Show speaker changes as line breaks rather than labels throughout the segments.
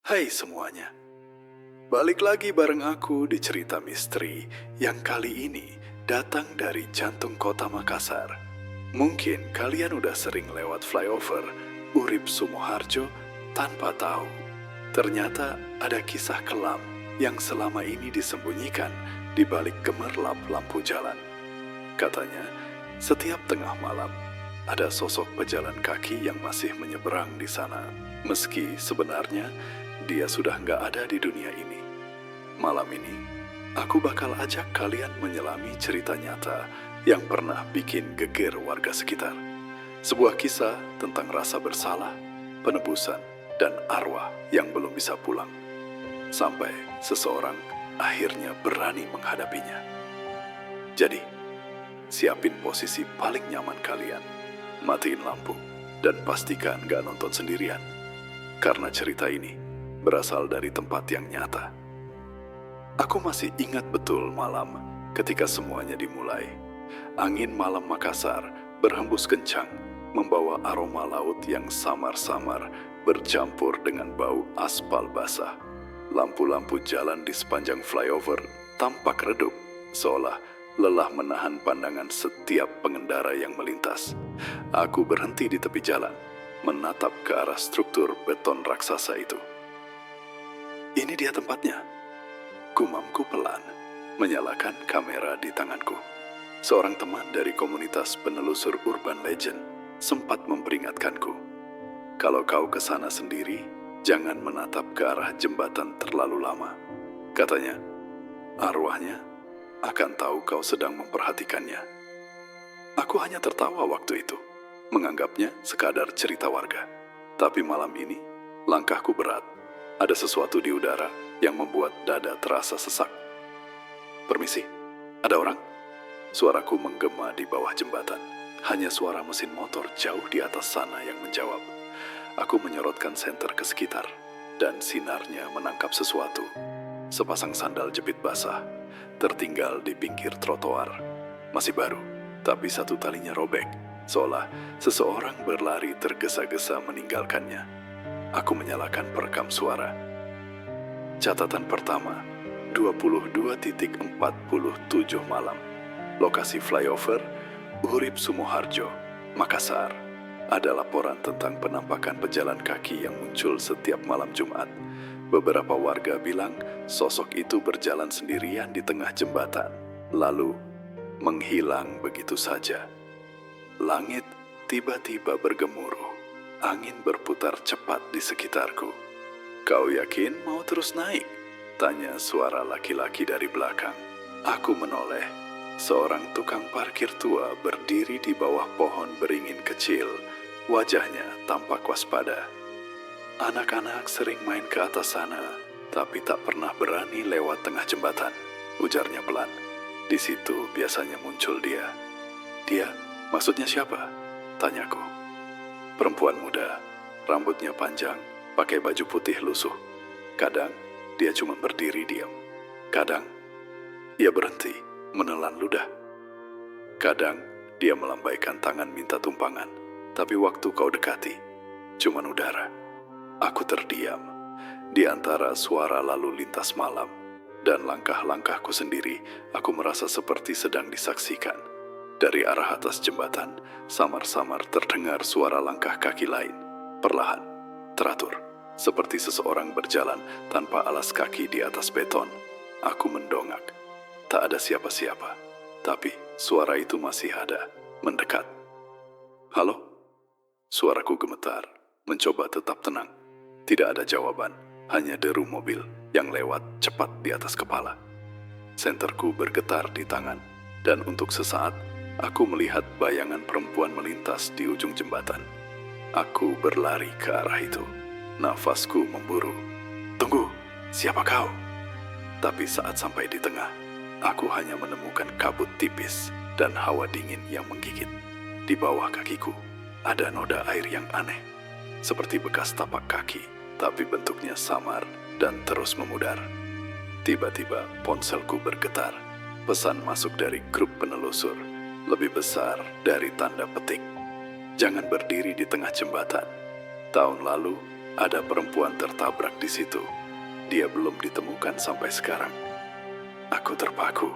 Hai semuanya, balik lagi bareng aku di cerita misteri yang kali ini datang dari jantung kota Makassar. Mungkin kalian udah sering lewat flyover Urip Sumoharjo tanpa tahu. Ternyata ada kisah kelam yang selama ini disembunyikan di balik gemerlap lampu jalan. Katanya, setiap tengah malam ada sosok pejalan kaki yang masih menyeberang di sana. Meski sebenarnya dia sudah nggak ada di dunia ini. Malam ini, aku bakal ajak kalian menyelami cerita nyata yang pernah bikin geger warga sekitar. Sebuah kisah tentang rasa bersalah, penebusan, dan arwah yang belum bisa pulang. Sampai seseorang akhirnya berani menghadapinya. Jadi, siapin posisi paling nyaman kalian, matiin lampu, dan pastikan gak nonton sendirian. Karena cerita ini berasal dari tempat yang nyata. Aku masih ingat betul malam ketika semuanya dimulai. Angin malam Makassar berhembus kencang, membawa aroma laut yang samar-samar bercampur dengan bau aspal basah. Lampu-lampu jalan di sepanjang flyover tampak redup, seolah lelah menahan pandangan setiap pengendara yang melintas. Aku berhenti di tepi jalan, menatap ke arah struktur beton raksasa itu. Ini dia tempatnya, gumamku pelan, menyalakan kamera di tanganku. Seorang teman dari komunitas penelusur urban legend sempat memperingatkanku. Kalau kau ke sana sendiri, jangan menatap ke arah jembatan terlalu lama. Katanya, arwahnya akan tahu kau sedang memperhatikannya. Aku hanya tertawa waktu itu, menganggapnya sekadar cerita warga. Tapi malam ini, langkahku berat. Ada sesuatu di udara yang membuat dada terasa sesak. Permisi, ada orang? Suaraku menggema di bawah jembatan. Hanya suara mesin motor jauh di atas sana yang menjawab. Aku menyorotkan senter ke sekitar, dan sinarnya menangkap sesuatu. Sepasang sandal jepit basah, tertinggal di pinggir trotoar. Masih baru, tapi satu talinya robek, seolah seseorang berlari tergesa-gesa meninggalkannya. Aku menyalakan perekam suara. Catatan pertama, 22.47 malam. Lokasi flyover, Urip Sumoharjo, Makassar. Ada laporan tentang penampakan pejalan kaki yang muncul setiap malam Jumat. Beberapa warga bilang sosok itu berjalan sendirian di tengah jembatan, lalu menghilang begitu saja. Langit tiba-tiba bergemuruh. Angin berputar cepat di sekitarku. Kau yakin mau terus naik? Tanya suara laki-laki dari belakang. Aku menoleh. Seorang tukang parkir tua berdiri di bawah pohon beringin kecil. Wajahnya tampak waspada. Anak-anak sering main ke atas sana, tapi tak pernah berani lewat tengah jembatan. Ujarnya pelan. Di situ biasanya muncul dia. Dia, maksudnya siapa? Tanyaku. Perempuan muda, rambutnya panjang, pakai baju putih lusuh. Kadang, dia cuma berdiri diam. Kadang, ia berhenti, menelan ludah. Kadang, dia melambaikan tangan minta tumpangan. Tapi waktu kau dekati, cuma udara. Aku terdiam. Di antara suara lalu lintas malam dan langkah-langkahku sendiri, aku merasa seperti sedang disaksikan. Dari arah atas jembatan, samar-samar terdengar suara langkah kaki lain. Perlahan, teratur, seperti seseorang berjalan tanpa alas kaki di atas beton. Aku mendongak. Tak ada siapa-siapa, tapi suara itu masih ada, mendekat. Halo? Suaraku gemetar, mencoba tetap tenang. Tidak ada jawaban, hanya deru mobil yang lewat cepat di atas kepala. Senterku bergetar di tangan, dan untuk sesaat, aku melihat bayangan perempuan melintas di ujung jembatan. Aku berlari ke arah itu. Nafasku memburu. Tunggu, siapa kau? Tapi saat sampai di tengah, aku hanya menemukan kabut tipis dan hawa dingin yang menggigit. Di bawah kakiku, ada noda air yang aneh. Seperti bekas tapak kaki, tapi bentuknya samar dan terus memudar. Tiba-tiba ponselku bergetar. Pesan masuk dari grup penelusur. Lebih besar dari tanda petik. Jangan berdiri di tengah jembatan. Tahun lalu, Ada perempuan tertabrak di situ. Dia belum ditemukan sampai sekarang. Aku terpaku.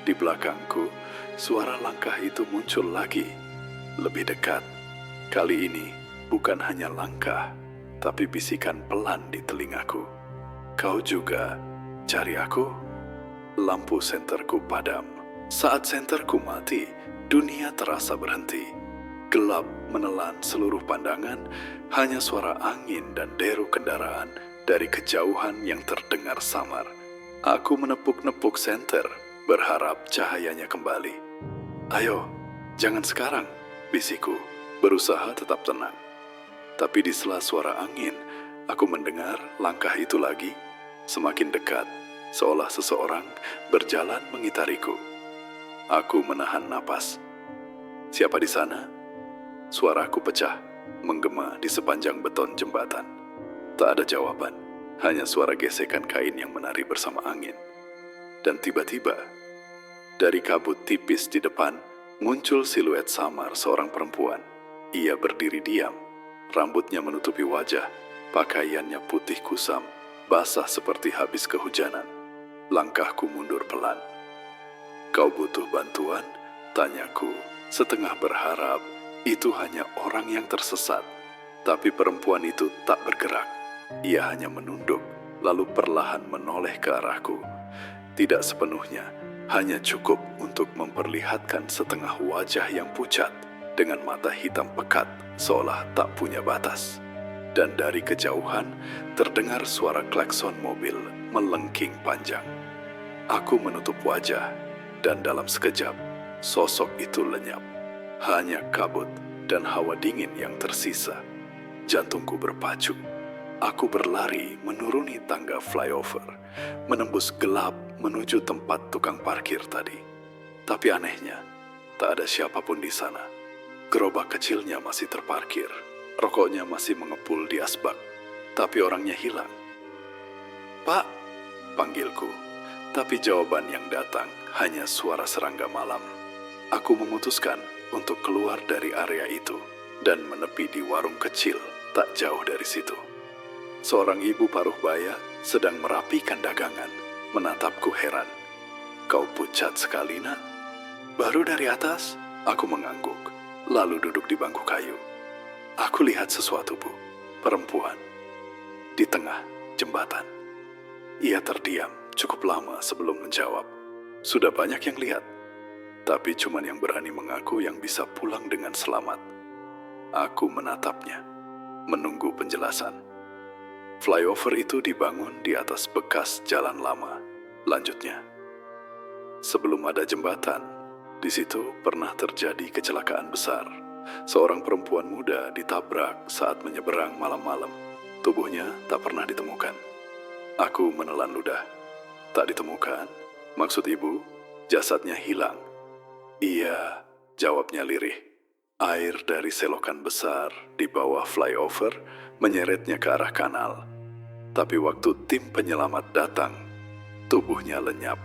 Di belakangku, suara langkah itu muncul lagi. Lebih dekat. Kali ini bukan hanya langkah, tapi bisikan pelan di telingaku. Kau juga cari aku? Lampu senterku padam. Saat senterku mati, dunia terasa berhenti. Gelap menelan seluruh pandangan, hanya suara angin dan deru kendaraan dari kejauhan yang terdengar samar. Aku menepuk-nepuk senter, berharap cahayanya kembali. Ayo, jangan sekarang, bisikku, berusaha tetap tenang. Tapi di sela suara angin, aku mendengar langkah itu lagi, semakin dekat, seolah seseorang berjalan mengitariku. Aku menahan napas. Siapa di sana? Suaraku pecah, menggema di sepanjang beton jembatan. Tak ada jawaban, hanya suara gesekan kain yang menari bersama angin. Dan tiba-tiba, dari kabut tipis di depan, muncul siluet samar seorang perempuan. Ia berdiri diam, rambutnya menutupi wajah, pakaiannya putih kusam, basah seperti habis kehujanan. Langkahku mundur pelan. Kau butuh bantuan? Tanyaku, setengah berharap itu hanya orang yang tersesat. Tapi perempuan itu tak bergerak. Ia hanya menunduk, lalu perlahan menoleh ke arahku. Tidak sepenuhnya, hanya cukup untuk memperlihatkan setengah wajah yang pucat dengan mata hitam pekat seolah tak punya batas. Dan dari kejauhan terdengar suara klakson mobil melengking panjang. Aku menutup wajah dan dalam sekejap sosok itu lenyap. Hanya kabut dan hawa dingin yang tersisa. Jantungku berpacu. Aku berlari menuruni tangga flyover, menembus gelap menuju tempat tukang parkir tadi. Tapi anehnya, tak ada siapapun di sana. Gerobak kecilnya masih terparkir, rokoknya masih mengepul di asbak, tapi orangnya hilang. Pak, panggilku, tapi jawaban yang datang hanya suara serangga malam. Aku memutuskan untuk keluar dari area itu dan menepi di warung kecil tak jauh dari situ. Seorang ibu paruh baya sedang merapikan dagangan, menatapku heran. Kau pucat sekali, nak. Baru dari atas, aku mengangguk, lalu duduk di bangku kayu. Aku lihat sesuatu, Bu. Perempuan. Di tengah jembatan. Ia terdiam cukup lama sebelum menjawab. Sudah banyak yang lihat, tapi cuman yang berani mengaku yang bisa pulang dengan selamat. Aku menatapnya, menunggu penjelasan. Flyover itu dibangun di atas bekas jalan lama. Lanjutnya, sebelum ada jembatan, di situ pernah terjadi kecelakaan besar. Seorang perempuan muda ditabrak saat menyeberang malam-malam. Tubuhnya tak pernah ditemukan. Aku menelan ludah. Tak ditemukan? Maksud ibu, jasadnya hilang. Iya, jawabnya lirih. Air dari selokan besar di bawah flyover menyeretnya ke arah kanal. Tapi waktu tim penyelamat datang, tubuhnya lenyap.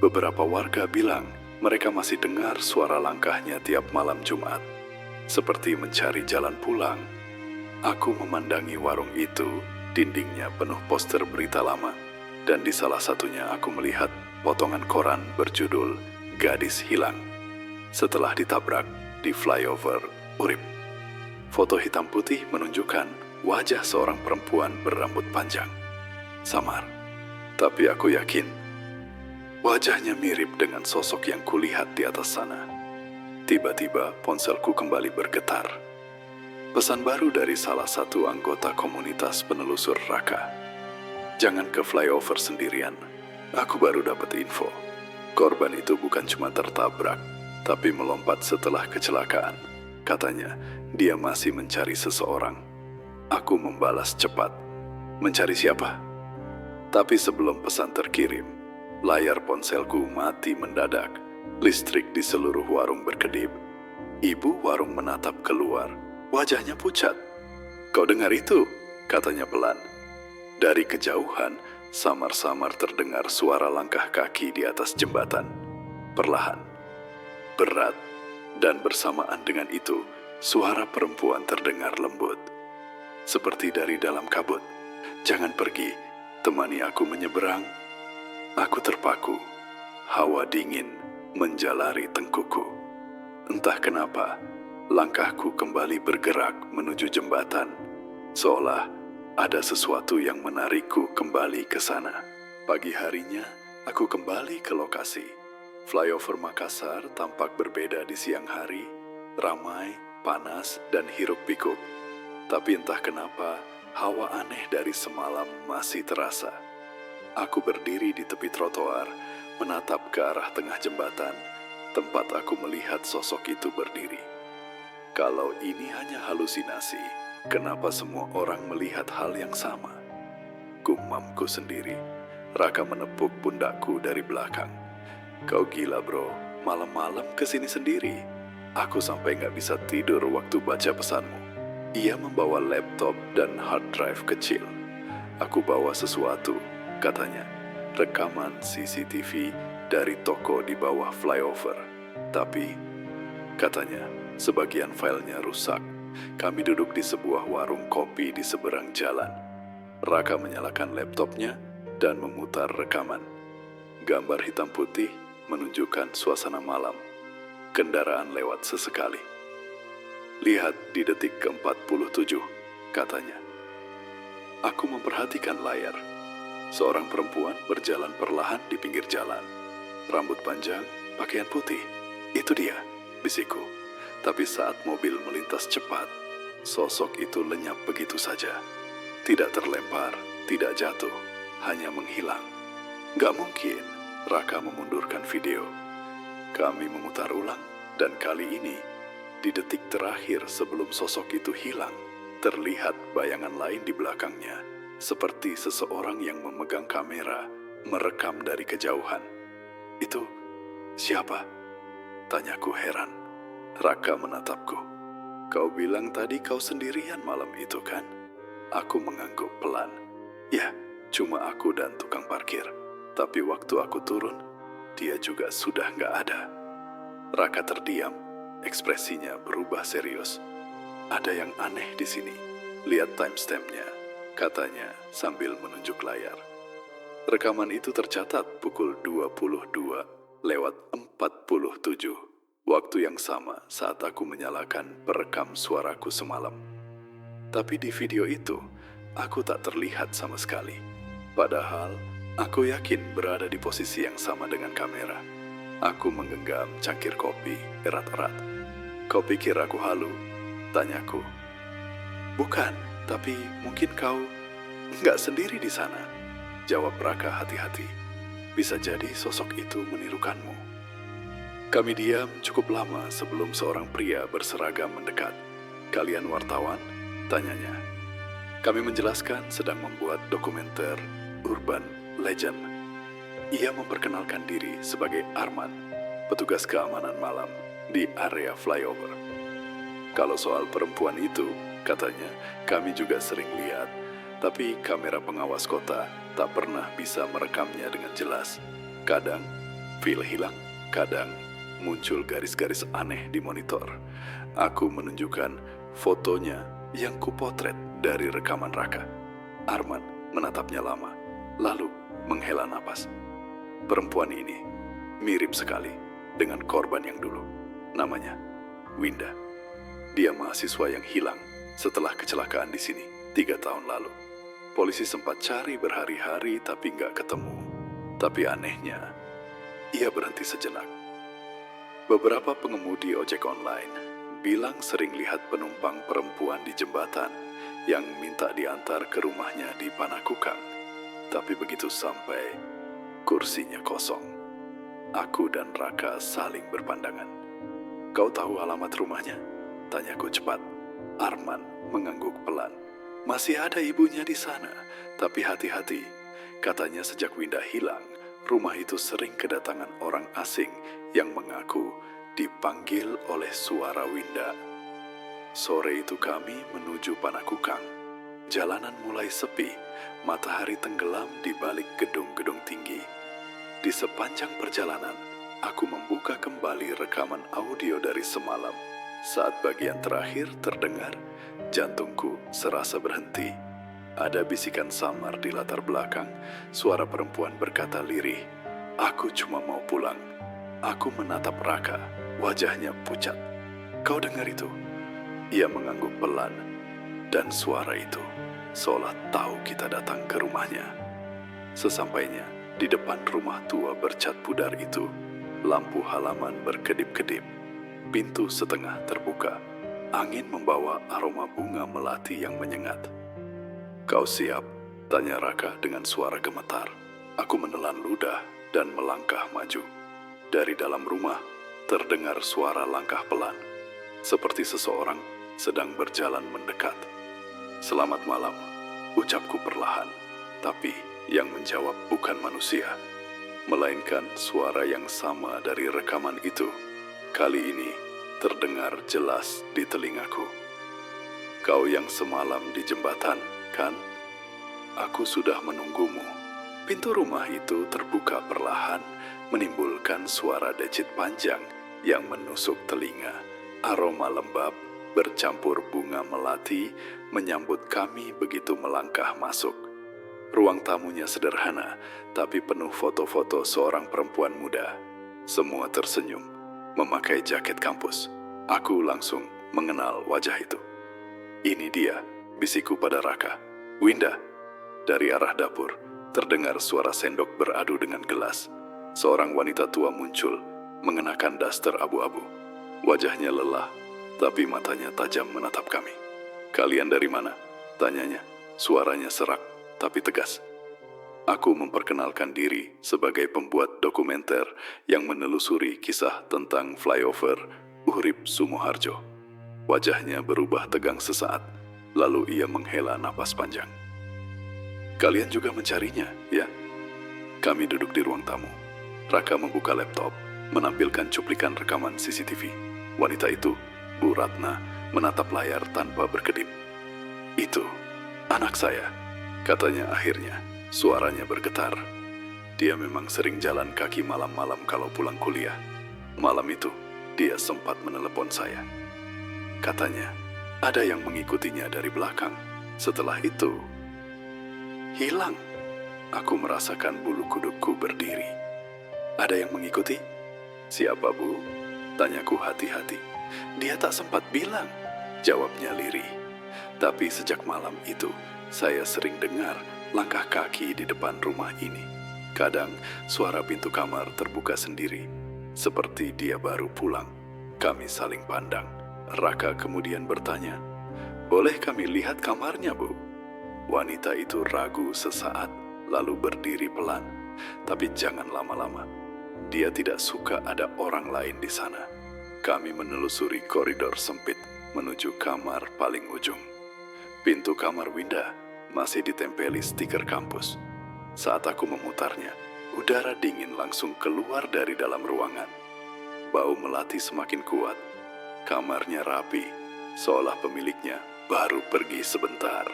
Beberapa warga bilang mereka masih dengar suara langkahnya tiap malam Jumat. Seperti mencari jalan pulang. Aku memandangi warung itu, dindingnya penuh poster berita lama. Dan di salah satunya aku melihat potongan koran berjudul Gadis Hilang. Setelah ditabrak di flyover Urip. Foto hitam putih menunjukkan wajah seorang perempuan berambut panjang. Samar. Tapi aku yakin wajahnya mirip dengan sosok yang kulihat di atas sana. Tiba-tiba ponselku kembali bergetar. Pesan baru dari salah satu anggota komunitas penelusur Raka. Jangan ke flyover sendirian. Aku baru dapat info. Korban itu bukan cuma tertabrak, tapi melompat setelah kecelakaan. Katanya, dia masih mencari seseorang. Aku membalas cepat. Mencari siapa? Tapi sebelum pesan terkirim, layar ponselku mati mendadak. Listrik di seluruh warung berkedip. Ibu warung menatap keluar. Wajahnya pucat. Kau dengar itu? Katanya pelan. Dari kejauhan, samar-samar terdengar suara langkah kaki di atas jembatan. Perlahan, berat, dan bersamaan dengan itu, suara perempuan terdengar lembut. seperti dari dalam kabut. "Jangan pergi, temani aku menyeberang." Aku terpaku, hawa dingin menjalari tengkuku. Entah kenapa, langkahku kembali bergerak menuju jembatan, seolah ada sesuatu yang menarikku kembali ke sana. Pagi harinya, aku kembali ke lokasi. Flyover Makassar tampak berbeda di siang hari, ramai, panas, dan hiruk-pikuk. Tapi entah kenapa, hawa aneh dari semalam masih terasa. Aku berdiri di tepi trotoar, menatap ke arah tengah jembatan, tempat aku melihat sosok itu berdiri. Kalau ini hanya halusinasi, kenapa semua orang melihat hal yang sama? Gumamku sendiri. Raka menepuk pundakku dari belakang. "Kau gila bro, malam-malam kesini sendiri." Aku sampai gak bisa tidur waktu baca pesanmu. Ia membawa laptop dan hard drive kecil. "Aku bawa sesuatu," katanya. "Rekaman CCTV dari toko di bawah flyover. Tapi," katanya, "sebagian filenya rusak. Kami duduk di sebuah warung kopi di seberang jalan." Raka menyalakan laptopnya dan memutar rekaman. Gambar hitam putih menunjukkan suasana malam. Kendaraan lewat sesekali. "Lihat di detik ke-47, katanya. Aku memperhatikan layar. Seorang perempuan berjalan perlahan di pinggir jalan. Rambut panjang, pakaian putih. "Itu dia," bisikku. Tapi saat mobil melintas cepat, sosok itu lenyap begitu saja. Tidak terlempar, tidak jatuh, hanya menghilang. "Gak mungkin," Raka memundurkan video. Kami memutar ulang, dan kali ini, di detik terakhir sebelum sosok itu hilang, terlihat bayangan lain di belakangnya, seperti seseorang yang memegang kamera, merekam dari kejauhan. "Itu siapa?" tanyaku heran. Raka menatapku. "Kau bilang tadi kau sendirian malam itu kan?" Aku mengangguk pelan. "Ya, cuma aku dan tukang parkir. Tapi waktu aku turun, dia juga sudah gak ada." Raka terdiam, ekspresinya berubah serius. "Ada yang aneh di sini. Lihat timestampnya," katanya sambil menunjuk layar. Rekaman itu tercatat pukul 22:47, waktu yang sama saat aku menyalakan perekam suaraku semalam. Tapi di video itu, aku tak terlihat sama sekali. Padahal, aku yakin berada di posisi yang sama dengan kamera. Aku menggenggam cangkir kopi erat-erat. "Kau pikir aku halu?" tanyaku. "Bukan, tapi mungkin kau nggak sendiri di sana," jawab Raka hati-hati. "Bisa jadi sosok itu menirukanmu." Kami diam cukup lama sebelum seorang pria berseragam mendekat. "Kalian wartawan?" tanyanya. Kami menjelaskan sedang membuat dokumenter Urban Legend. Ia memperkenalkan diri sebagai Arman, petugas keamanan malam di area flyover. "Kalau soal perempuan itu," katanya, "kami juga sering lihat, tapi kamera pengawas kota tak pernah bisa merekamnya dengan jelas. Kadang feel hilang, kadang muncul garis-garis aneh di monitor." Aku menunjukkan fotonya yang kupotret dari rekaman Raka. Arman menatapnya lama, lalu menghela napas. "Perempuan ini mirip sekali dengan korban yang dulu. Namanya Winda. Dia mahasiswa yang hilang setelah kecelakaan di sini 3 tahun lalu. Polisi sempat cari berhari-hari tapi nggak ketemu. Tapi anehnya, ia berhenti sejenak. Beberapa pengemudi ojek online bilang sering lihat penumpang perempuan di jembatan yang minta diantar ke rumahnya di Panakukang. Tapi begitu sampai, kursinya kosong. Aku dan Raka saling berpandangan. "Kau tahu alamat rumahnya?" tanyaku cepat. Arman mengangguk pelan. "Masih ada ibunya di sana, tapi hati-hati. Katanya sejak Winda hilang, rumah itu sering kedatangan orang asing yang mengaku dipanggil oleh suara Winda." Sore itu kami menuju Panakukang. Jalanan mulai sepi, matahari tenggelam di balik gedung-gedung tinggi. Di sepanjang perjalanan, aku membuka kembali rekaman audio dari semalam. Saat bagian terakhir terdengar, Jantungku serasa berhenti. Ada bisikan samar di latar belakang. Suara perempuan berkata lirih, "Aku cuma mau pulang." Aku menatap Raka, wajahnya pucat. "Kau dengar itu?" Ia mengangguk pelan, dan suara itu seolah tahu kita datang ke rumahnya. Sesampainya di depan rumah tua bercat pudar itu, lampu halaman berkedip-kedip. Pintu setengah terbuka. Angin membawa aroma bunga melati yang menyengat. "Kau siap?" tanya Raka dengan suara gemetar. Aku menelan ludah dan melangkah maju. Dari dalam rumah terdengar suara langkah pelan, seperti seseorang sedang berjalan mendekat. "Selamat malam," ucapku perlahan, tapi yang menjawab bukan manusia, melainkan suara yang sama dari rekaman itu. Kali ini terdengar jelas di telingaku. "Kau yang semalam di jembatan, kan? Aku sudah menunggumu." Pintu rumah itu terbuka perlahan, menimbulkan suara decit panjang yang menusuk telinga. Aroma lembab bercampur bunga melati menyambut kami begitu melangkah masuk. Ruang tamunya sederhana, tapi penuh foto-foto seorang perempuan muda. Semua tersenyum, memakai jaket kampus. Aku langsung mengenal wajah itu. "Ini dia," bisikku pada Raka. "Winda." Dari arah dapur, terdengar suara sendok beradu dengan gelas. Seorang wanita tua muncul, mengenakan daster abu-abu. Wajahnya lelah, tapi matanya tajam menatap kami. "Kalian dari mana?" tanyanya. Suaranya serak, tapi tegas. Aku memperkenalkan diri sebagai pembuat dokumenter yang menelusuri kisah tentang flyover Urip Sumoharjo. Wajahnya berubah tegang sesaat, lalu ia menghela napas panjang. "Kalian juga mencarinya, ya?" Kami duduk di ruang tamu. Raka membuka laptop, menampilkan cuplikan rekaman CCTV. Wanita itu, Bu Ratna, menatap layar tanpa berkedip. "Itu anak saya," katanya akhirnya. Suaranya bergetar. Dia memang sering jalan kaki malam-malam kalau pulang kuliah. Malam itu, dia sempat menelepon saya. Katanya, ada yang mengikutinya dari belakang. Setelah itu, hilang. Aku merasakan bulu kudukku berdiri. "Ada yang mengikuti?" "Siapa, Bu?" tanyaku hati-hati. "Dia tak sempat bilang," jawabnya lirih. Tapi sejak malam itu, saya sering dengar langkah kaki di depan rumah ini. Kadang suara pintu kamar terbuka sendiri, seperti dia baru pulang. Kami saling pandang. Raka kemudian bertanya, "Boleh kami lihat kamarnya, Bu?" Wanita itu ragu sesaat, lalu berdiri pelan. Tapi jangan lama-lama. Dia tidak suka ada orang lain di sana. Kami menelusuri koridor sempit menuju kamar paling ujung. Pintu kamar Winda masih ditempeli stiker kampus. Saat aku memutarnya, udara dingin langsung keluar dari dalam ruangan. Bau melati semakin kuat. Kamarnya rapi, seolah pemiliknya baru pergi sebentar.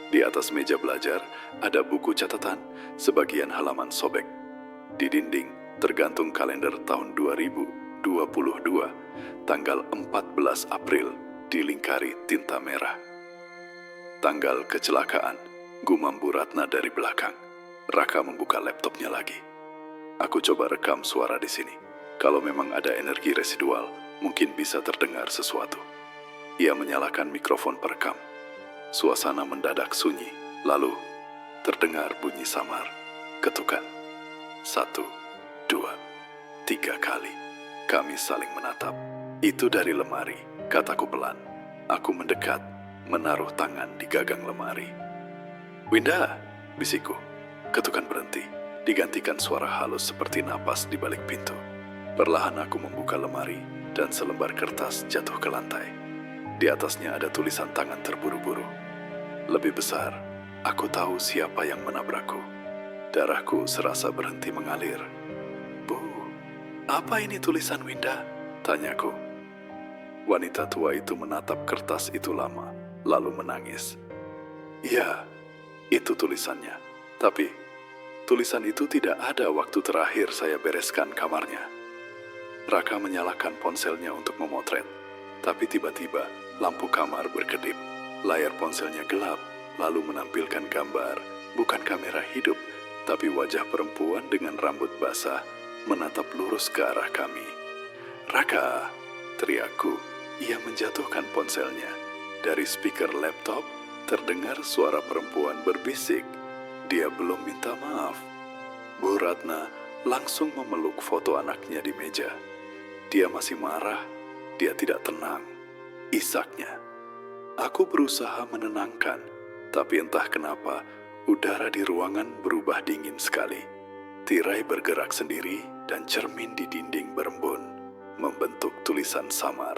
Di atas meja belajar ada buku catatan, sebagian halaman sobek. Di dinding tergantung kalender tahun 2022, tanggal 14 April dilingkari tinta merah. "Tanggal kecelakaan," gumam Bu Ratna dari belakang. Raka membuka laptopnya lagi. "Aku coba rekam suara di sini. Kalau memang ada energi residual, mungkin bisa terdengar sesuatu." Ia menyalakan mikrofon perekam. Suasana mendadak sunyi, lalu terdengar bunyi samar, ketukan. 1, 2, 3 kali. Kami saling menatap. "Itu dari lemari," kataku pelan. Aku mendekat, menaruh tangan di gagang lemari. "Winda," bisikku. Ketukan berhenti, digantikan suara halus seperti napas di balik pintu. Perlahan aku membuka lemari dan selembar kertas jatuh ke lantai. Di atasnya ada tulisan tangan terburu-buru. Lebih besar, aku tahu siapa yang menabrakku. Darahku serasa berhenti mengalir. "Bu, apa ini tulisan Winda?" tanyaku. Wanita tua itu menatap kertas itu lama, lalu menangis. "Iya, itu tulisannya. Tapi, tulisan itu tidak ada waktu terakhir saya bereskan kamarnya." Raka menyalakan ponselnya untuk memotret, tapi tiba-tiba lampu kamar berkedip. Layar ponselnya gelap, lalu menampilkan gambar, bukan kamera hidup, tapi wajah perempuan dengan rambut basah menatap lurus ke arah kami. "Raka!" teriakku. Ia menjatuhkan ponselnya. Dari speaker laptop, terdengar suara perempuan berbisik. Dia belum minta maaf. Bu Ratna langsung memeluk foto anaknya di meja. Dia masih marah, dia tidak tenang. Isaknya. Aku berusaha menenangkan, tapi entah kenapa udara di ruangan berubah dingin sekali. Tirai bergerak sendiri dan cermin di dinding berembun, membentuk tulisan samar.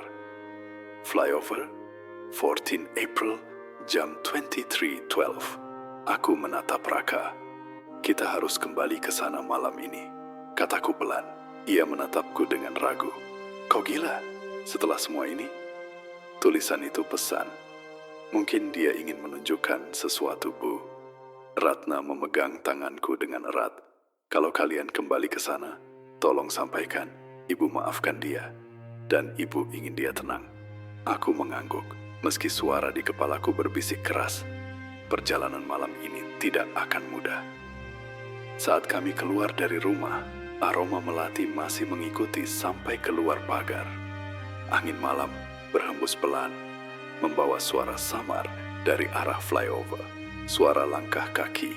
Flyover, 14 April, jam 23.12. Aku menatap Raka. "Kita harus kembali ke sana malam ini," kataku pelan. Ia menatapku dengan ragu. "Kau gila? Setelah semua ini?" Tulisan itu pesan. Mungkin dia ingin menunjukkan sesuatu, Bu. Ratna memegang tanganku dengan erat. "Kalau kalian kembali ke sana, tolong sampaikan, Ibu maafkan dia. Dan Ibu ingin dia tenang." Aku mengangguk, meski suara di kepalaku berbisik keras. Perjalanan malam ini tidak akan mudah. Saat kami keluar dari rumah, aroma melati masih mengikuti sampai keluar pagar. Angin malam berhembus pelan, membawa suara samar dari arah flyover. Suara langkah kaki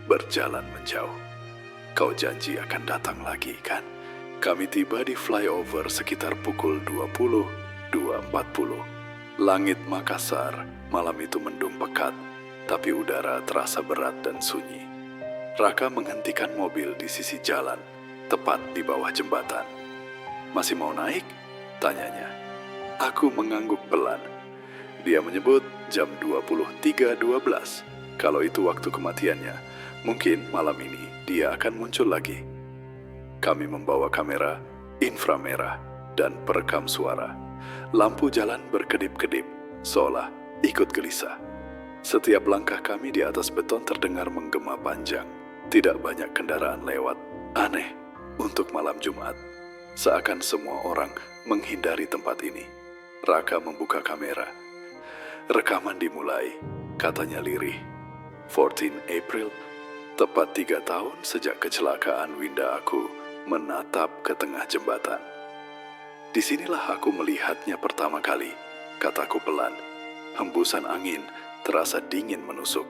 berjalan menjauh. "Kau janji akan datang lagi, kan?" Kami tiba di flyover sekitar pukul 20.40. Langit Makassar malam itu mendung pekat, tapi udara terasa berat dan sunyi. Raka menghentikan mobil di sisi jalan, tepat di bawah jembatan. "Masih mau naik?" tanyanya. Aku mengangguk pelan. Dia menyebut jam 23.12. Kalau itu waktu kematiannya, mungkin malam ini dia akan muncul lagi. Kami membawa kamera, inframerah, dan perekam suara. Lampu jalan berkedip-kedip, seolah ikut gelisah. Setiap langkah kami di atas beton terdengar menggema panjang. Tidak banyak kendaraan lewat. Aneh untuk malam Jumat. Seakan semua orang menghindari tempat ini. Raka membuka kamera. "Rekaman dimulai," katanya lirih. 14 April, tepat 3 tahun sejak kecelakaan Winda. Aku menatap ke tengah jembatan. "Disinilah aku melihatnya pertama kali," kataku pelan. Hembusan angin terasa dingin menusuk,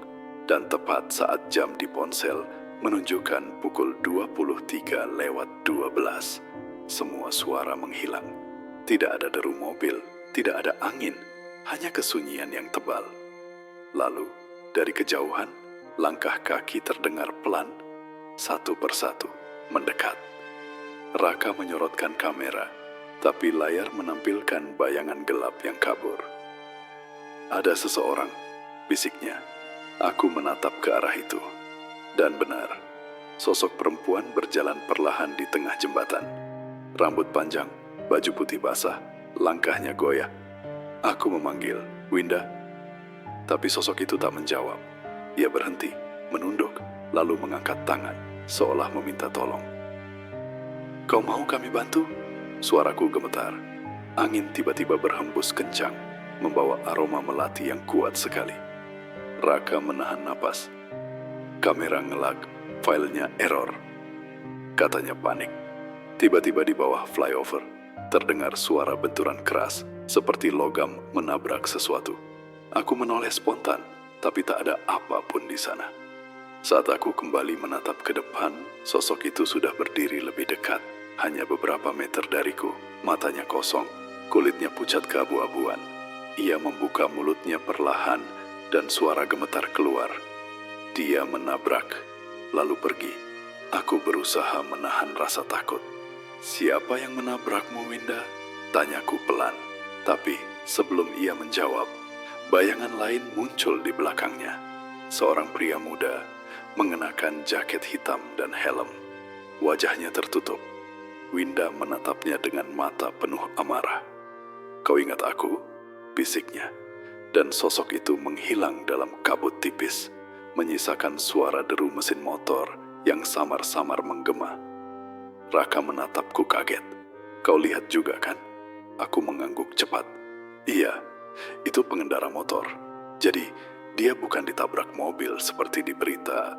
dan tepat saat jam di ponsel menunjukkan pukul 23.12, semua suara menghilang. Tidak ada deru mobil, tidak ada angin, hanya kesunyian yang tebal. Lalu, dari kejauhan, langkah kaki terdengar pelan, satu persatu, mendekat. Raka menyorotkan kamera, tapi layar menampilkan bayangan gelap yang kabur. "Ada seseorang," bisiknya. Aku menatap ke arah itu. Dan benar, sosok perempuan berjalan perlahan di tengah jembatan. Rambut panjang, baju putih basah, langkahnya goyah. Aku memanggil, "Winda?" Tapi sosok itu tak menjawab. Ia berhenti, menunduk, lalu mengangkat tangan, seolah meminta tolong. "Kau mau kami bantu?" Suaraku gemetar. Angin tiba-tiba berhembus kencang, membawa aroma melati yang kuat sekali. Raka menahan napas. "Kamera ngelag, filenya error," katanya panik. Tiba-tiba di bawah flyover, terdengar suara benturan keras, seperti logam menabrak sesuatu. Aku menoleh spontan, tapi tak ada apapun di sana. Saat aku kembali menatap ke depan, sosok itu sudah berdiri lebih dekat, hanya beberapa meter dariku. Matanya kosong, kulitnya pucat keabu-abuan. Ia membuka mulutnya perlahan, dan suara gemetar keluar. Dia menabrak, lalu pergi. Aku berusaha menahan rasa takut. "Siapa yang menabrakmu, Winda?" tanyaku pelan. Tapi sebelum ia menjawab, bayangan lain muncul di belakangnya. Seorang pria muda, mengenakan jaket hitam dan helm. Wajahnya tertutup. Winda menatapnya dengan mata penuh amarah. "Kau ingat aku?" bisiknya. Dan sosok itu menghilang dalam kabut tipis, menyisakan suara deru mesin motor yang samar-samar menggema. Raka menatapku kaget. "Kau lihat juga kan?" Aku mengangguk cepat. "Iya, itu pengendara motor." Jadi, dia bukan ditabrak mobil seperti di berita.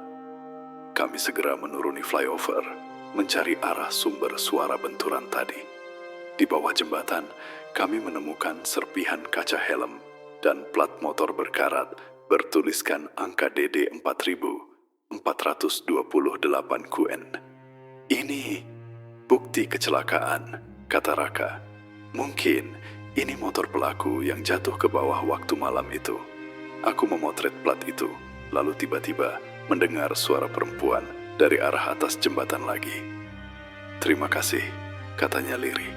Kami segera menuruni flyover, mencari arah sumber suara benturan tadi. Di bawah jembatan, kami menemukan serpihan kaca helm dan plat motor berkarat bertuliskan angka DD 4428 QN. Ini bukti kecelakaan, kata Raka. Mungkin ini motor pelaku yang jatuh ke bawah waktu malam itu. Aku memotret plat itu, lalu tiba-tiba mendengar suara perempuan dari arah atas jembatan lagi. Terima kasih, katanya lirih.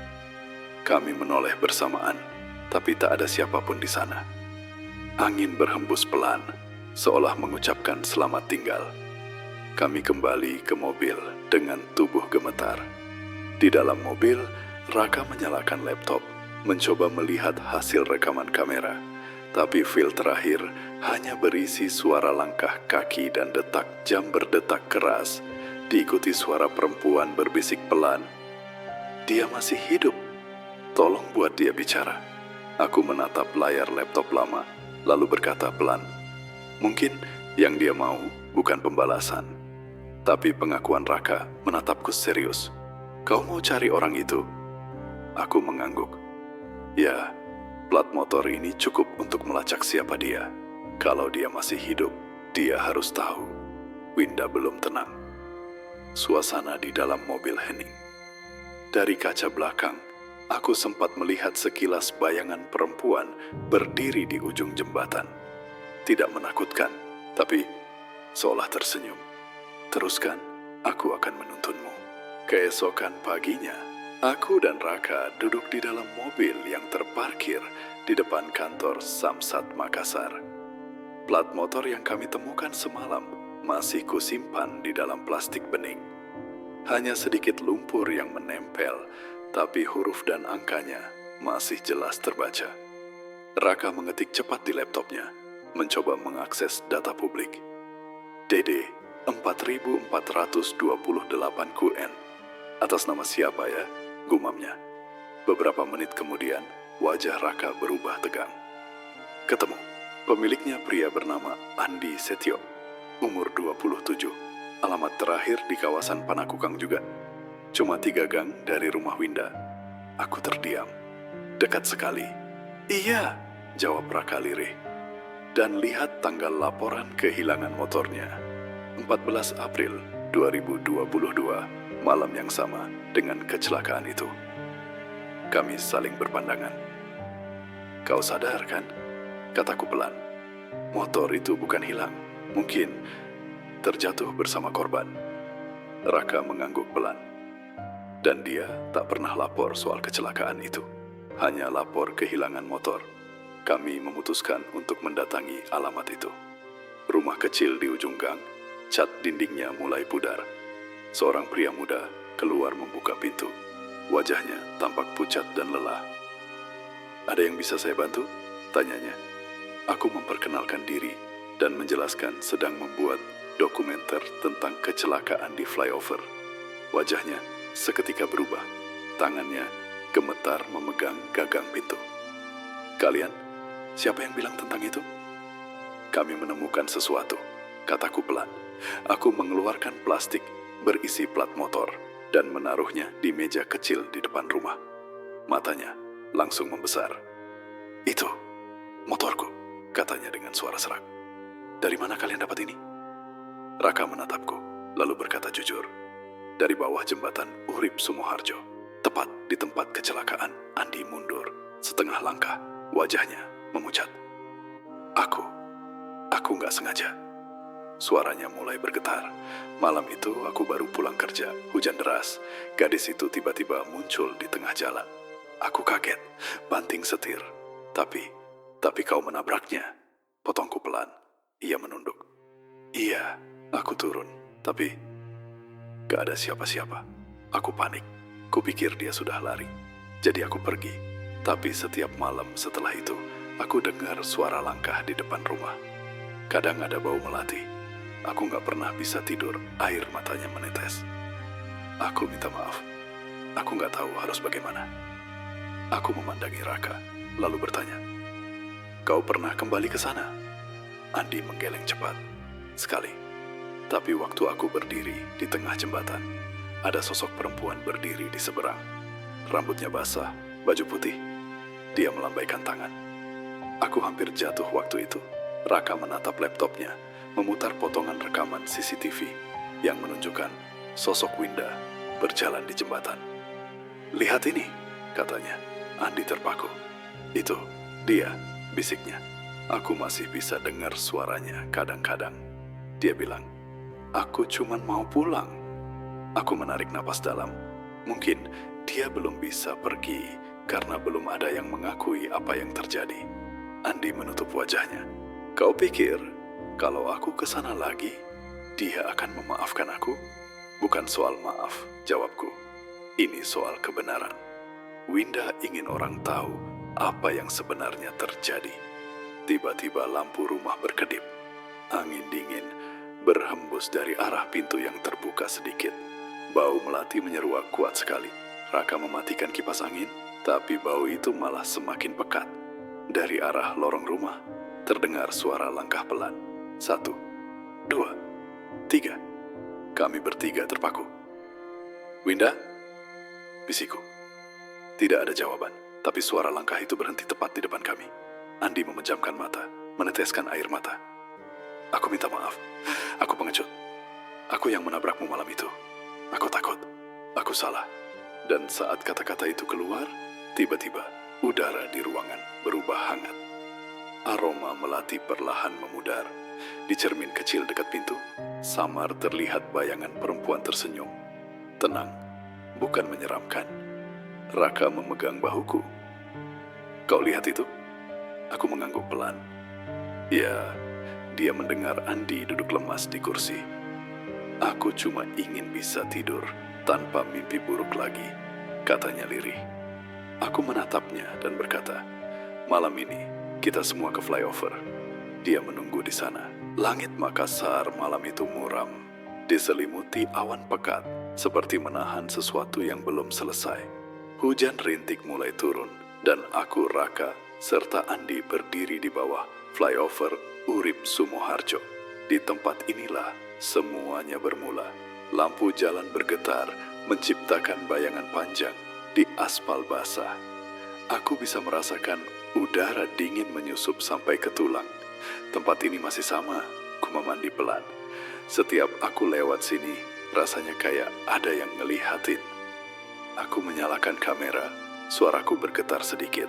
Kami menoleh bersamaan, tapi tak ada siapapun di sana. Angin berhembus pelan, seolah mengucapkan selamat tinggal. Kami kembali ke mobil dengan tubuh gemetar. Di dalam mobil, Raka menyalakan laptop, mencoba melihat hasil rekaman kamera. Tapi file terakhir hanya berisi suara langkah kaki dan detak jam berdetak keras, diikuti suara perempuan berbisik pelan. Dia masih hidup. Tolong buat dia bicara. Aku menatap layar laptop lama, lalu berkata pelan. Mungkin yang dia mau bukan pembalasan. Tapi pengakuan Raka menatapku serius. Kau mau cari orang itu? Aku mengangguk. Ya, plat motor ini cukup untuk melacak siapa dia. Kalau dia masih hidup, dia harus tahu. Winda belum tenang. Suasana di dalam mobil hening. Dari kaca belakang, aku sempat melihat sekilas bayangan perempuan berdiri di ujung jembatan. Tidak menakutkan, tapi seolah tersenyum. Teruskan, aku akan menuntunmu. Keesokan paginya, aku dan Raka duduk di dalam mobil yang terparkir di depan kantor Samsat Makassar. Plat motor yang kami temukan semalam masih kusimpan di dalam plastik bening. Hanya sedikit lumpur yang menempel, tapi huruf dan angkanya masih jelas terbaca. Raka mengetik cepat di laptopnya, mencoba mengakses data publik. DD 4428 QN. Atas nama siapa ya? Gumamnya. Beberapa menit kemudian, wajah Raka berubah tegang. Ketemu. Pemiliknya pria bernama Andi Setio, umur 27. Alamat terakhir di kawasan Panakukang juga. Cuma 3 gang dari rumah Winda. Aku terdiam. Dekat sekali. Iya, jawab Raka lirih. Dan lihat tanggal laporan kehilangan motornya. 14 April 2022, malam yang sama dengan kecelakaan itu. Kami saling berpandangan. Kau sadar kan? Kataku pelan. Motor itu bukan hilang. Mungkin terjatuh bersama korban. Raka mengangguk pelan. Dan dia tak pernah lapor soal kecelakaan itu. Hanya lapor kehilangan motor. Kami memutuskan untuk mendatangi alamat itu. Rumah kecil di ujung gang, cat dindingnya mulai pudar. Seorang pria muda keluar membuka pintu. Wajahnya tampak pucat dan lelah. Ada yang bisa saya bantu? Tanyanya. Aku memperkenalkan diri dan menjelaskan sedang membuat dokumenter tentang kecelakaan di flyover. Wajahnya seketika berubah. Tangannya gemetar memegang gagang pintu. Kalian, siapa yang bilang tentang itu? Kami menemukan sesuatu, kataku pelan. Aku mengeluarkan plastik berisi plat motor dan menaruhnya di meja kecil di depan rumah. Matanya langsung membesar. Itu motorku, katanya dengan suara serak. Dari mana kalian dapat ini? Raka menatapku, lalu berkata jujur. Dari bawah jembatan Urip Sumoharjo, tepat di tempat kecelakaan, Andi mundur setengah langkah, wajahnya memucat. Aku nggak sengaja. Suaranya mulai bergetar. Malam itu aku baru pulang kerja, hujan deras. Gadis itu tiba-tiba muncul di tengah jalan. Aku kaget, banting setir. Tapi kau menabraknya. Potongku pelan. Ia menunduk. Iya, aku turun. Tapi gak ada siapa-siapa. Aku panik. Kupikir dia sudah lari. Jadi aku pergi. Tapi setiap malam setelah itu, aku dengar suara langkah di depan rumah. Kadang ada bau melati. Aku gak pernah bisa tidur, air matanya menetes. Aku minta maaf. Aku gak tahu harus bagaimana. Aku memandangi Raka, lalu bertanya, kau pernah kembali ke sana? Andi menggeleng cepat. Sekali. Tapi waktu aku berdiri di tengah jembatan, ada sosok perempuan berdiri di seberang. Rambutnya basah, baju putih. Dia melambaikan tangan. Aku hampir jatuh waktu itu. Raka menatap laptopnya, memutar potongan rekaman CCTV yang menunjukkan sosok Winda berjalan di jembatan. "Lihat ini," katanya. Andi terpaku. "Itu, dia," bisiknya. Aku masih bisa dengar suaranya kadang-kadang. Dia bilang, "Aku cuman mau pulang." Aku menarik napas dalam. Mungkin dia belum bisa pergi karena belum ada yang mengakui apa yang terjadi. Andi menutup wajahnya. "Kau pikir kalau aku ke sana lagi, dia akan memaafkan aku?" "Bukan soal maaf," jawabku. "Ini soal kebenaran. Winda ingin orang tahu apa yang sebenarnya terjadi." Tiba-tiba lampu rumah berkedip. Angin dingin berhembus dari arah pintu yang terbuka sedikit. Bau melati menyeruak kuat sekali. Raka mematikan kipas angin, tapi bau itu malah semakin pekat. Dari arah lorong rumah, terdengar suara langkah pelan. 1, 2, 3. Kami bertiga terpaku. "Winda?" bisikku. Tidak ada jawaban, tapi suara langkah itu berhenti tepat di depan kami. Andi memejamkan mata, meneteskan air mata. "Aku minta maaf. Aku pengecut. Aku yang menabrakmu malam itu. Aku takut. Aku salah." Dan saat kata-kata itu keluar, tiba-tiba udara di ruangan berubah hangat. Aroma melati perlahan memudar. Di cermin kecil dekat pintu, samar terlihat bayangan perempuan tersenyum. Tenang, bukan menyeramkan. Raka memegang bahuku. "Kau lihat itu?" Aku mengangguk pelan. Ya, dia mendengar Andi duduk lemas di kursi. "Aku cuma ingin bisa tidur tanpa mimpi buruk lagi," katanya lirih. Aku menatapnya dan berkata, "Malam ini kita semua ke flyover." Dia menunggu di sana. Langit Makassar malam itu muram, diselimuti awan pekat, seperti menahan sesuatu yang belum selesai. Hujan rintik mulai turun, dan aku, Raka, serta Andi berdiri di bawah flyover Urip Sumoharjo. Di tempat inilah semuanya bermula. Lampu jalan bergetar, menciptakan bayangan panjang di aspal basah. Aku bisa merasakan udara dingin menyusup sampai ke tulang. Tempat ini masih sama, ku memandi pelan. Setiap aku lewat sini, rasanya kayak ada yang ngelihatin. Aku menyalakan kamera, suaraku bergetar sedikit.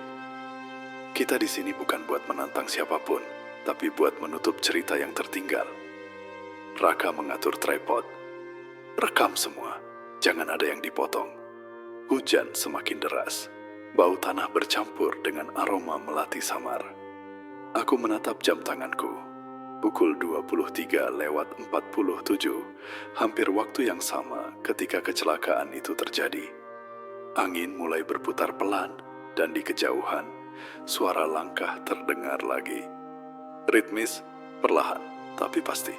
Kita di sini bukan buat menantang siapapun, tapi buat menutup cerita yang tertinggal. Raka mengatur tripod. "Rekam semua, jangan ada yang dipotong." Hujan semakin deras. Bau tanah bercampur dengan aroma melati samar. Aku menatap jam tanganku. Pukul 23:47, hampir waktu yang sama ketika kecelakaan itu terjadi. Angin mulai berputar pelan, dan di kejauhan, suara langkah terdengar lagi. Ritmis, perlahan, tapi pasti.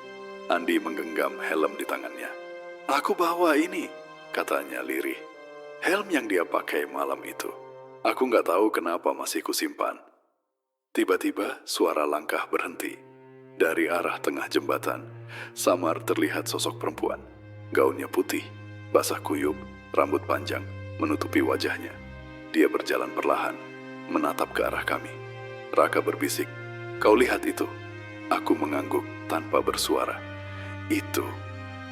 Andi menggenggam helm di tangannya. "Aku bawa ini," katanya lirih. Helm yang dia pakai malam itu. Aku nggak tahu kenapa masih kusimpan. Tiba-tiba suara langkah berhenti. Dari arah tengah jembatan, samar terlihat sosok perempuan. Gaunnya putih, basah kuyup, rambut panjang, menutupi wajahnya. Dia berjalan perlahan, menatap ke arah kami. Raka berbisik, "Kau lihat itu?" Aku mengangguk tanpa bersuara. "Itu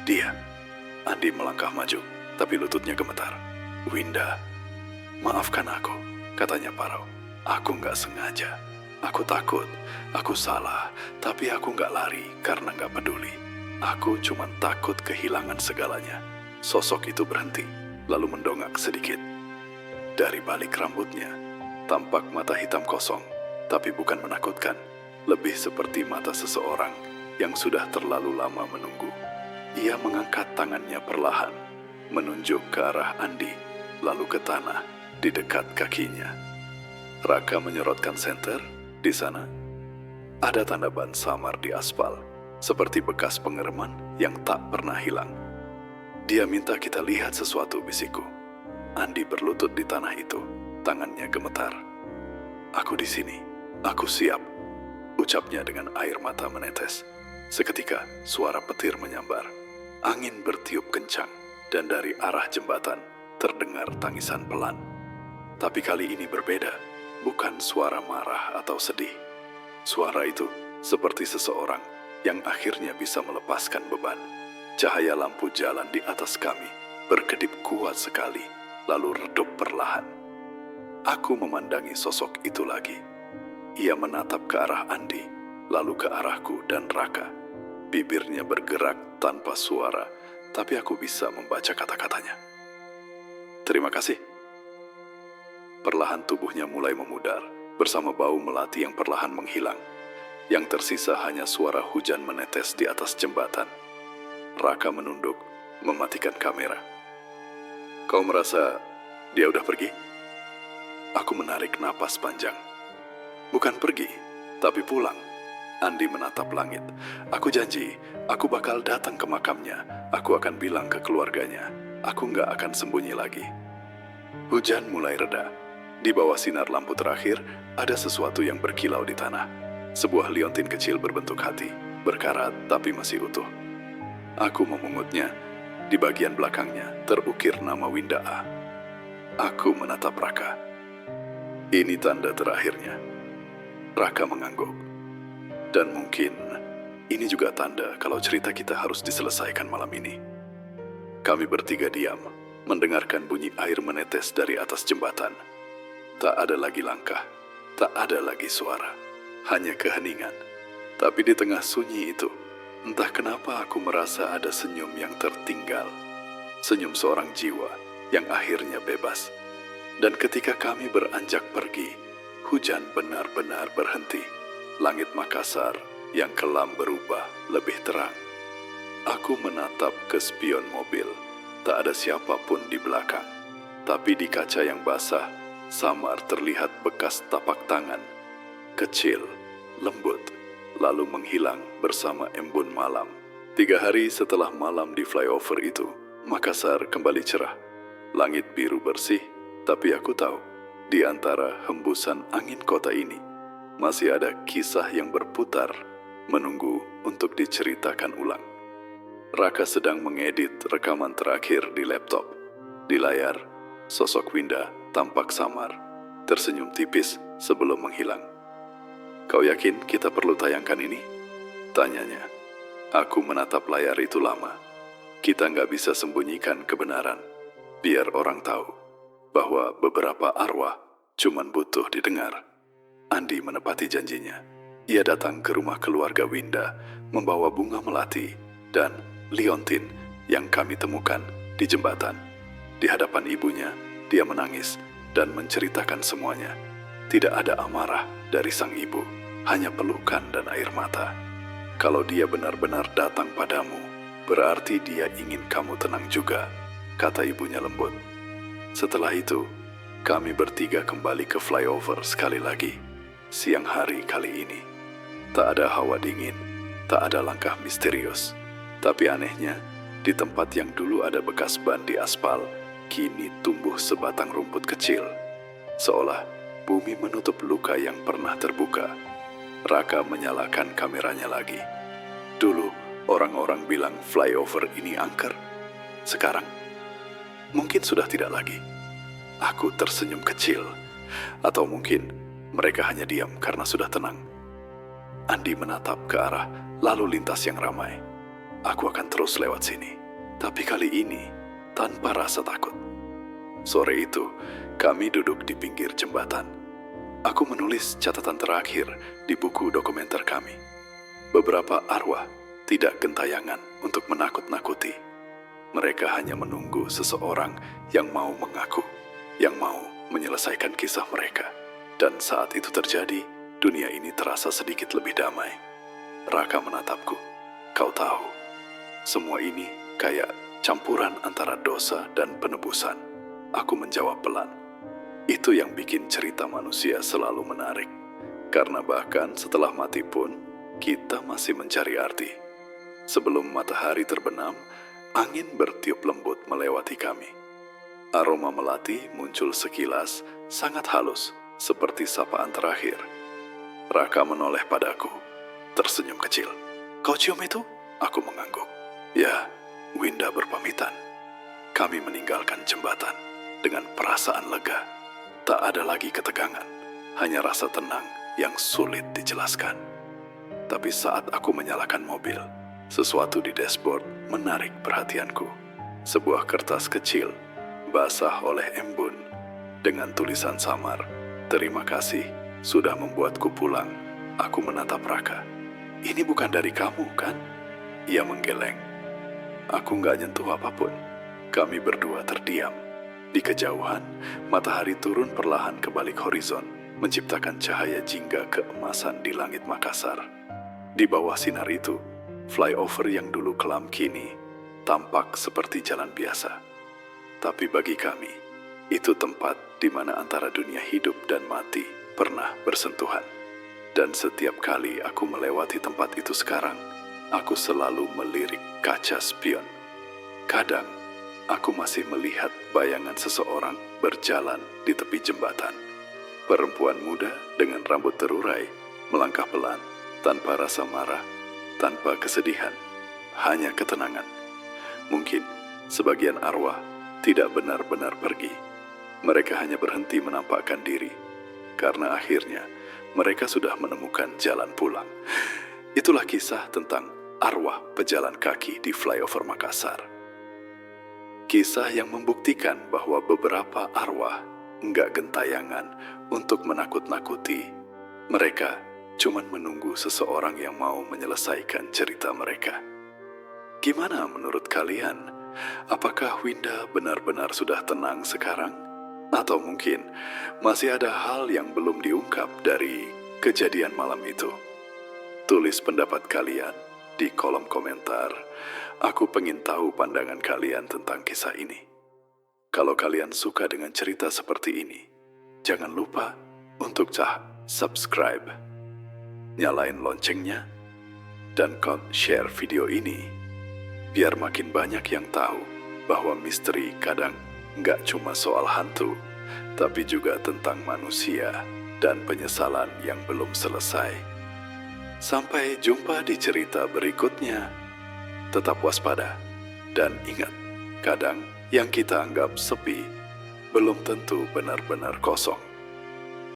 dia." Andi melangkah maju, tapi lututnya gemetar. "Winda, maafkan aku," katanya parau. "Aku nggak sengaja. Aku takut, aku salah, tapi aku nggak lari karena nggak peduli. Aku cuma takut kehilangan segalanya." Sosok itu berhenti, lalu mendongak sedikit. Dari balik rambutnya, tampak mata hitam kosong, tapi bukan menakutkan. Lebih seperti mata seseorang yang sudah terlalu lama menunggu. Ia mengangkat tangannya perlahan, menunjuk ke arah Andi, lalu ke tanah di dekat kakinya. Raka menyorotkan senter. Di sana, ada tanda ban samar di aspal, seperti bekas pengereman yang tak pernah hilang. "Dia minta kita lihat sesuatu," bisikku. Andi berlutut di tanah itu, tangannya gemetar. "Aku di sini, aku siap." ucapnya dengan air mata menetes. Seketika, suara petir menyambar. Angin bertiup kencang, dan dari arah jembatan terdengar tangisan pelan. Tapi kali ini berbeda, bukan suara marah atau sedih. Suara itu seperti seseorang yang akhirnya bisa melepaskan beban. Cahaya lampu jalan di atas kami berkedip kuat sekali, lalu redup perlahan. Aku memandangi sosok itu lagi. Ia menatap ke arah Andi, lalu ke arahku dan Raka. Bibirnya bergerak tanpa suara, tapi aku bisa membaca kata-katanya. Terima kasih. Perlahan tubuhnya mulai memudar, bersama bau melati yang perlahan menghilang. Yang tersisa hanya suara hujan menetes di atas jembatan. Raka menunduk, mematikan kamera. Kau merasa dia udah pergi? Aku menarik napas panjang. Bukan pergi, tapi pulang. Andi menatap langit. Aku janji, aku bakal datang ke makamnya. Aku akan bilang ke keluarganya. Aku nggak akan sembunyi lagi. Hujan mulai reda. Di bawah sinar lampu terakhir, ada sesuatu yang berkilau di tanah. Sebuah liontin kecil berbentuk hati, berkarat tapi masih utuh. Aku memungutnya. Di bagian belakangnya terukir nama Winda A. Aku menatap Raka. Ini tanda terakhirnya. Raka mengangguk. Dan mungkin ini juga tanda kalau cerita kita harus diselesaikan malam ini. Kami bertiga diam, mendengarkan bunyi air menetes dari atas jembatan. Tak ada lagi langkah, tak ada lagi suara, hanya keheningan. Tapi di tengah sunyi itu, entah kenapa aku merasa ada senyum yang tertinggal. Senyum seorang jiwa yang akhirnya bebas. Dan ketika kami beranjak pergi, hujan benar-benar berhenti. Langit Makassar yang kelam berubah lebih terang. Aku menatap ke spion mobil. Tak ada siapapun di belakang. Tapi di kaca yang basah, samar terlihat bekas tapak tangan. Kecil, lembut, lalu menghilang bersama embun malam. 3 hari setelah malam di flyover itu, Makassar kembali cerah. Langit biru bersih, tapi aku tahu, di antara hembusan angin kota ini, masih ada kisah yang berputar, menunggu untuk diceritakan ulang. Raka sedang mengedit rekaman terakhir di laptop. Di layar, sosok Winda tampak samar, tersenyum tipis sebelum menghilang. Kau yakin kita perlu tayangkan ini? Tanyanya. Aku menatap layar itu lama. Kita nggak bisa sembunyikan kebenaran, biar orang tahu bahwa beberapa arwah cuman butuh didengar. Andi menepati janjinya. Ia datang ke rumah keluarga Winda, membawa bunga melati dan liontin yang kami temukan di jembatan. Di hadapan ibunya, dia menangis dan menceritakan semuanya. Tidak ada amarah dari sang ibu, hanya pelukan dan air mata. Kalau dia benar-benar datang padamu, berarti dia ingin kamu tenang juga, kata ibunya lembut. Setelah itu, kami bertiga kembali ke flyover sekali lagi. Siang hari kali ini, tak ada hawa dingin, tak ada langkah misterius. Tapi anehnya, di tempat yang dulu ada bekas ban di aspal, kini tumbuh sebatang rumput kecil. Seolah bumi menutup luka yang pernah terbuka. Raka menyalakan kameranya lagi. Dulu, orang-orang bilang flyover ini angker. Sekarang, mungkin sudah tidak lagi. Aku tersenyum kecil. Atau mungkin mereka hanya diam karena sudah tenang. Andi menatap ke arah lalu lintas yang ramai. Aku akan terus lewat sini. Tapi kali ini, tanpa rasa takut. Sore itu, kami duduk di pinggir jembatan. Aku menulis catatan terakhir di buku dokumenter kami. Beberapa arwah tidak gentayangan untuk menakut-nakuti. Mereka hanya menunggu seseorang yang mau mengaku, yang mau menyelesaikan kisah mereka. Dan saat itu terjadi, dunia ini terasa sedikit lebih damai. Raka menatapku. Kau tahu, semua ini kayak campuran antara dosa dan penebusan. Aku menjawab pelan. Itu yang bikin cerita manusia selalu menarik. Karena bahkan setelah mati pun, kita masih mencari arti. Sebelum matahari terbenam, angin bertiup lembut melewati kami. Aroma melati muncul sekilas, sangat halus, seperti sapaan terakhir. Raka menoleh padaku, tersenyum kecil. Kau cium itu? Aku mengangguk. Ya, Winda berpamitan. Kami meninggalkan jembatan dengan perasaan lega. Tak ada lagi ketegangan, hanya rasa tenang yang sulit dijelaskan. Tapi saat aku menyalakan mobil, sesuatu di dashboard menarik perhatianku. Sebuah kertas kecil, basah oleh embun, dengan tulisan samar, "Terima kasih, sudah membuatku pulang." Aku menatap Raka. Ini bukan dari kamu, kan? Ia menggeleng. Aku nggak nyentuh apapun. Kami berdua terdiam. Di kejauhan, matahari turun perlahan ke balik horizon, menciptakan cahaya jingga keemasan di langit Makassar. Di bawah sinar itu, flyover yang dulu kelam kini tampak seperti jalan biasa. Tapi bagi kami, itu tempat di mana antara dunia hidup dan mati pernah bersentuhan. Dan setiap kali aku melewati tempat itu sekarang, aku selalu melirik kaca spion. Kadang, aku masih melihat bayangan seseorang berjalan di tepi jembatan. Perempuan muda dengan rambut terurai, melangkah pelan, tanpa rasa marah, tanpa kesedihan, hanya ketenangan. Mungkin sebagian arwah tidak benar-benar pergi. Mereka hanya berhenti menampakkan diri, karena akhirnya mereka sudah menemukan jalan pulang. Itulah kisah tentang arwah pejalan kaki di flyover Makassar. Kisah yang membuktikan bahwa beberapa arwah enggak gentayangan untuk menakut-nakuti. Mereka cuma menunggu seseorang yang mau menyelesaikan cerita mereka. Gimana menurut kalian? Apakah Winda benar-benar sudah tenang sekarang? Atau mungkin masih ada hal yang belum diungkap dari kejadian malam itu? Tulis pendapat kalian di kolom komentar. Aku pengen tahu pandangan kalian tentang kisah ini. Kalau kalian suka dengan cerita seperti ini, jangan lupa untuk subscribe, nyalain loncengnya, dan share video ini, biar makin banyak yang tahu bahwa misteri kadang nggak cuma soal hantu, tapi juga tentang manusia dan penyesalan yang belum selesai. Sampai jumpa di cerita berikutnya. Tetap waspada, dan ingat, kadang yang kita anggap sepi belum tentu benar-benar kosong.